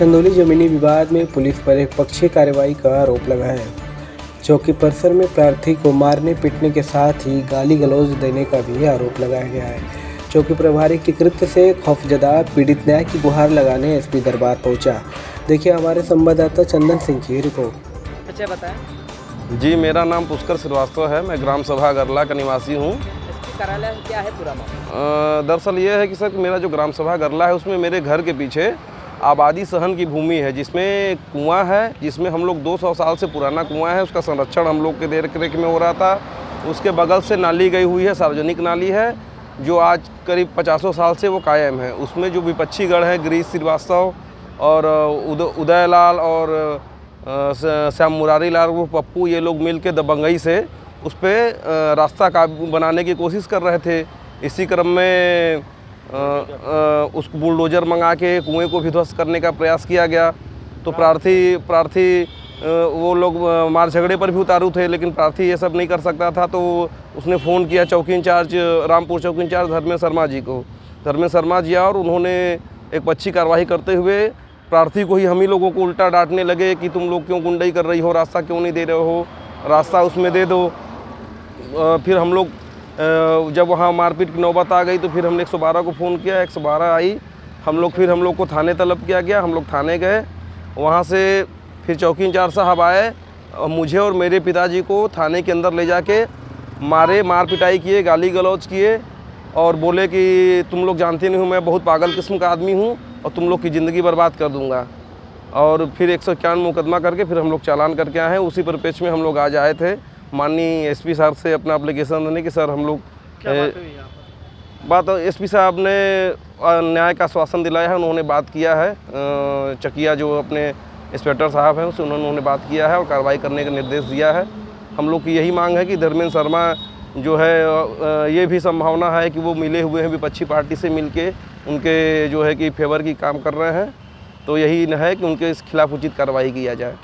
चंदौली जमीनी विवाद में पुलिस पर एक पक्षीय कार्रवाई का आरोप लगा है। चौकी परिसर में प्रार्थी को मारने पीटने के साथ ही गाली गलौज देने का भी आरोप लगाया गया है। चौकी प्रभारी के कृत्य से खौफजदा पीड़ित न्याय की गुहार लगाने एसपी दरबार पहुंचा। देखिए हमारे संवाददाता चंदन सिंह की रिपोर्ट। अच्छा बताएं। जी, मेरा नाम पुष्कर श्रीवास्तव है। मैं ग्राम सभा गरला का निवासी हूँ। एसपी कार्यालय क्या है पूरा मामला? दरअसल ये है कि सर मेरा जो ग्राम सभा गरला है उसमें मेरे घर के पीछे आबादी सहन की भूमि है, जिसमें कुआं है, जिसमें हम लोग 200 साल से पुराना कुआं है, उसका संरक्षण हम लोग के देख रेख में हो रहा था। उसके बगल से नाली गई हुई है, सार्वजनिक नाली है, जो आज करीब 50 साल से वो कायम है। उसमें जो विपक्षी गण है, गिरीश श्रीवास्तव और उदय लाल और श्याम मुरारी लाल वो पप्पू, ये लोग मिल के दबंगई से उस पर रास्ता काबू बनाने की कोशिश कर रहे थे। इसी क्रम में उस बुलडोजर मंगा के कुएं को भी ध्वस्त करने का प्रयास किया गया। तो प्रार्थी वो लोग मार झगड़े पर भी उतारू थे, लेकिन प्रार्थी ये सब नहीं कर सकता था। तो उसने फ़ोन किया चौकी इंचार्ज, रामपुर चौकी इंचार्ज धर्मेंद्र शर्मा जी को। धर्मेंद्र शर्मा जी और उन्होंने एक अच्छी कार्रवाई करते हुए प्रार्थी को ही हम ही लोगों को उल्टा डांटने लगे कि तुम लोग क्यों गुंडाई कर रही हो, रास्ता क्यों नहीं दे रहे हो, रास्ता उसमें दे दो। फिर हम लोग जब वहाँ मारपीट की नौबत आ गई तो फिर हमने 112 को फ़ोन किया, 112 आई। हम लोग को थाने तलब किया गया। हम लोग थाने गए, वहाँ से फिर चौकी इंचार्ज साहब आए, मुझे और मेरे पिताजी को थाने के अंदर ले जाके मार पिटाई किए, गाली गलौज किए और बोले कि तुम लोग जानते नहीं हो मैं बहुत पागल किस्म का आदमी हूँ और तुम लोग की ज़िंदगी बर्बाद कर दूँगा। और फिर 151 मुकदमा करके फिर हम लोग चालान करके आए हैं। उसी परिप्रेक्ष्य में हम लोग आज आए थे माननीय एसपी साहब से अपना एप्लीकेशन देने कि सर हम लोग बात एसपी साहब ने न्याय का आश्वासन दिलाया है। उन्होंने बात किया है, चकिया जो अपने इंस्पेक्टर साहब हैं उससे उन्होंने बात किया है और कार्रवाई करने का निर्देश दिया है। हम लोग की यही मांग है कि धर्मेंद्र शर्मा जो है ये भी संभावना है कि वो मिले हुए हैं विपक्षी पार्टी से मिलके उनके जो है कि फेवर की काम कर रहे हैं। तो यही है कि उनके इस खिलाफ उचित कार्रवाई किया जाए।